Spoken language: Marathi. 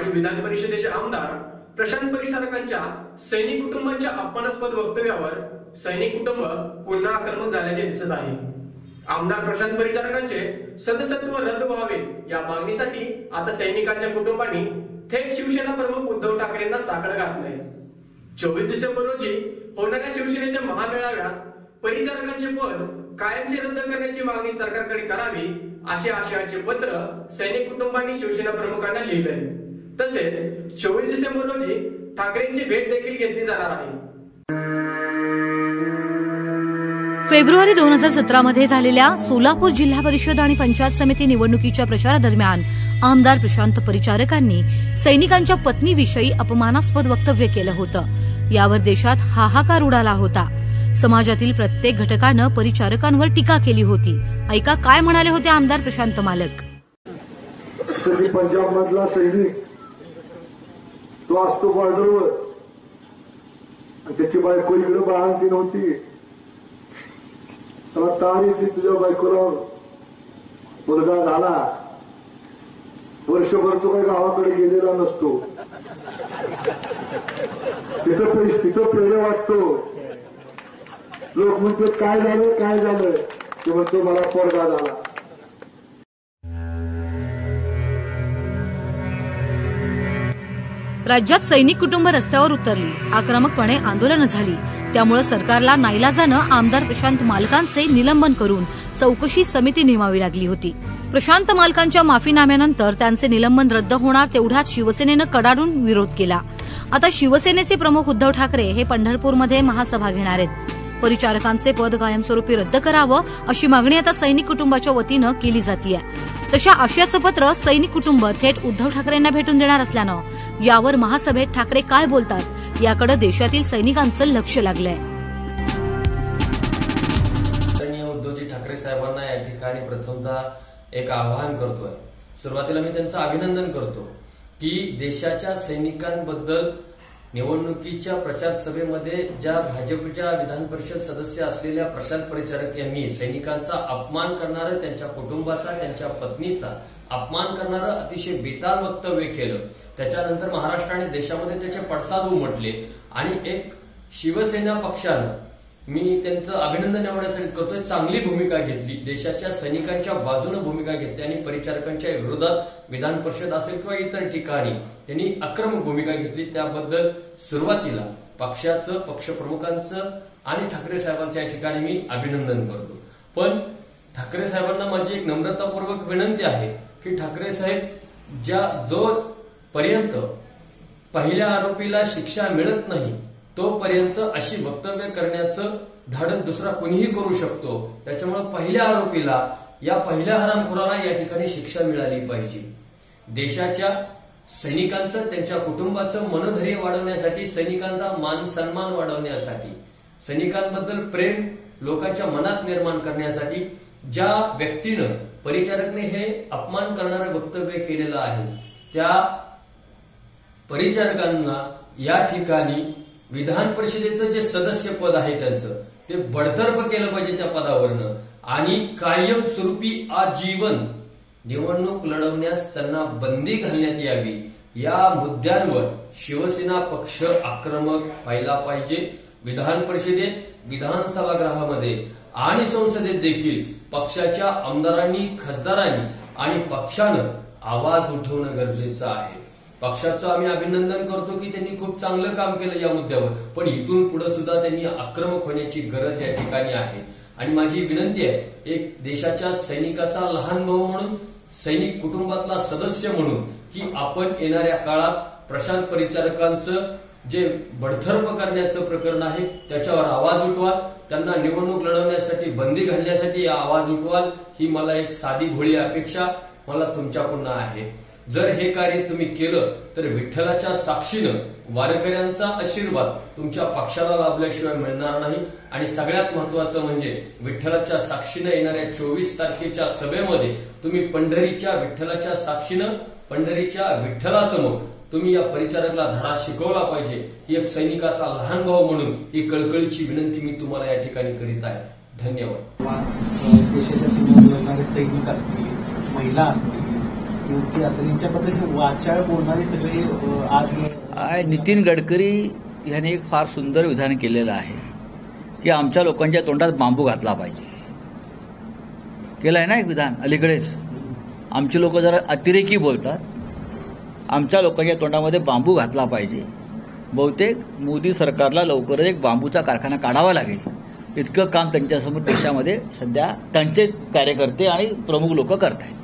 आणि विधान परिषदेचे आमदार प्रशांत परिचारकांच्या सैनिक कुटुंबांच्या अपमानास्पद वक्तव्यावर सैनिक कुटुंब पुन्हा आक्रमक झाल्याचे दिसत आहे। आमदार प्रशांत परिचारकांचे सदस्यत्व रद्द व्हावे या मागणीसाठी आता सैनिकांच्या कुटुंबांनी थेट शिवसेना प्रमुख उद्धव ठाकरेंना साकडं घातलंय। 24 डिसेंबर रोजी होणाऱ्या शिवसेनेच्या महामेळाव्यात परिचारकांचे पद कायमचे रद्द करण्याची मागणी सरकारकडे करावी असे आशयाचे पत्र सैनिक कुटुंबांनी शिवसेना प्रमुखांना लिहिलंय। तसेच 24 डिसेंबर रोजी ठाकरेंची भेट देखील घेतली जाणार आहे। फेब्रुवारी 2017 मध्ये झालेल्या सोलापूर जिल्हा परिषद आणि पंचायत समिती निवडणुकीच्या प्रचारादरम्यान आमदार प्रशांत परिचारकांनी सैनिकांच्या पत्नीविषयी अपमानास्पद वक्तव्य केलं होतं। यावर देशात हाहाकार उडाला होता। समाजातील प्रत्येक घटकानं परिचारकांवर टीका केली होती। ऐका काय म्हणाले होते आमदार प्रशांत मालक। पंजाब मधला सैनिक तो असतो बॉर्डरवर आणि त्याची बायको इकडे बाळंती नव्हती, त्याला तार येते तुझ्या बायकोला मुलगा झाला, वर्षभर तो काही गावाकडे गेलेला नसतो, तिथं पेढे वाटतो, लोक म्हणतो काय झालं ते म्हणतो मला पोरगा झाला। राज्यात सैनिक कुटुंब रस्त्यावर उतरली, आक्रमकपणे आंदोलनं झाली। त्यामुळे सरकारला नाईलाजानं आमदार प्रशांत मालकांचे निलंबन करून चौकशी समिती नेमावी लागली होती। प्रशांत मालकांच्या माफीनाम्यानंतर त्यांचे निलंबन रद्द होणार तेवढ्यात शिवसेनेनं कडाडून विरोध केला। आता शिवसेनेचे प्रमुख उद्धव ठाकरे हे पंढरपूरमध्ये महासभा घेणार आहेत। परिचारकांचे पद कायमस्वरूपी रद्द करावं अशी मागणी आता सैनिक कुटुंबाच्या वतीनं केली जातीय। तशा आशयाचं पत्र सैनिक कुटुंब थेट उद्धव ठाकरेंना भेटून देणार असल्यानं यावर महासभेत ठाकरे काय बोलतात याकडे देशातील सैनिकांचं लक्ष लागलंय। उद्धवजी ठाकरे साहेबांना या ठिकाणी प्रथमतः एक आवाहन करतोय। सुरुवातीला मी त्यांचं अभिनंदन करतो की देशाच्या सैनिकांबद्दल निवडणुकीच्या प्रचार सभेमध्ये ज्या भाजपच्या विधान परिषद सदस्य असलेल्या प्रशांत परिचारक यांनी सैनिकांचा अपमान करणारं, त्यांच्या कुटुंबाचा, त्यांच्या पत्नीचा अपमान करणारं अतिशय बेताल वक्तव्य केलं। त्याच्यानंतर महाराष्ट्र आणि देशामध्ये त्याचे पडसाद उमटले आणि एक शिवसेना पक्षानं, मी त्यांचं अभिनंदन एवढ्यासाठी करतोय, चांगली भूमिका घेतली, देशाच्या सैनिकांच्या बाजूने भूमिका घेतली आणि परिचारकांच्या विरोधात विधान परिषद असेल किंवा इतर ठिकाणी त्यांनी आक्रमक भूमिका घेतली। त्याबद्दल सुरुवातीला पक्षाचं, पक्षप्रमुखांचं आणि ठाकरे साहेबांचं या ठिकाणी मी अभिनंदन करतो। पण ठाकरे साहेबांना माझी एक नम्रतापूर्वक विनंती आहे की ठाकरे साहेब, जो पर्यंत पहिल्या आरोपीला शिक्षा मिळत नाही तोपर्यंत अशी वक्तव्य करण्याचं धाडस दुसरा कोणीही करू शकतो। त्याच्यामुळे पहिल्या आरोपीला, या पहिल्या हरामखोराला या ठिकाणी शिक्षा मिळाली पाहिजे। देशाच्या सैनिकांचं, त्यांच्या कुटुंबाचं मनोधैर्य वाढवण्यासाठी, सैनिकांचा मान सन्मान वाढवण्यासाठी, सैनिकांबद्दल प्रेम लोकांच्या मनात निर्माण करण्यासाठी ज्या व्यक्तीनं, परिचारकने हे अपमान करणारं वक्तव्य केलेलं आहे त्या परिचारकांना या ठिकाणी विधान परिषदेचं जे सदस्य पद आहे त्यांचं ते बडतर्फ केलं पाहिजे त्या पदावरनं आणि कायमस्वरूपी आजीवन निवडणूक लढवण्यास त्यांना बंदी घालण्यात यावी। या मुद्द्यांवर शिवसेना पक्ष आक्रमक व्हायला पाहिजे। विधान परिषदेत, विधान सभागृहामध्ये आणि संसदेत देखील पक्षाच्या आमदारांनी, खासदारांनी आणि पक्षानं आवाज उठवणं गरजेचं आहे। पक्षाचं आम्ही अभिनंदन करतो की त्यांनी खूप चांगलं काम केलं या मुद्द्यावर, पण इथून पुढे सुद्धा त्यांनी आक्रमक होण्याची गरज या ठिकाणी आहे। आणि माझी विनंती आहे, एक देशाच्या सैनिकाचा लहान भाऊ म्हणून, सैनिक कुटुंबातला सदस्य म्हणून, की आपण येणाऱ्या काळात प्रशांत परिचारकांचं जे बडतर्फ करण्याचं प्रकरण आहे त्याच्यावर आवाज उठवाल, त्यांना निवडणूक लढवण्यासाठी बंदी घालण्यासाठी आवाज उठवाल, ही मला एक साधी भोळी अपेक्षा मला तुमच्याकडून आहे। जर हे कार्य तुम्ही केलं तर विठ्ठलाच्या साक्षीनं वारकऱ्यांचा आशीर्वाद तुमच्या पक्षाला लाभल्याशिवाय मिळणार नाही। आणि सगळ्यात महत्वाचं म्हणजे विठ्ठलाच्या साक्षीनं येणाऱ्या 24 तारखेच्या सभेमध्ये तुम्ही पंढरीच्या विठ्ठलाच्या साक्षीनं, पंढरीच्या विठ्ठलासमोर तुम्ही या परिचारकाला धडा शिकवला पाहिजे। ही एक सैनिकाचा लहान भाऊ म्हणून ही कळकळीची विनंती मी तुम्हाला या ठिकाणी करीत आहे। धन्यवाद। देशाच्या सीमेवर लढणारे सैनिक असतील, महिला असतील, युती असेल यांच्याबद्दल वाचाळ बोलणारे सगळे आज नितीन गडकरी यांनी एक फार सुंदर विधान केलेलं आहे की आमच्या लोकांच्या तोंडात बांबू घातला पाहिजे. केलं आहे ना एक विधान अलीकडेच. आमचे लोक जरा अतिरेकी बोलतात, आमच्या लोकांच्या तोंडामध्ये बांबू घातला पाहिजे. बहुतेक मोदी सरकारला लवकरच एक बांबूचा कारखाना काढावा लागेल, इतकं काम त्यांच्यासमोर देशामध्ये सध्या त्यांचे कार्यकर्ते आणि प्रमुख लोक करत आहेत.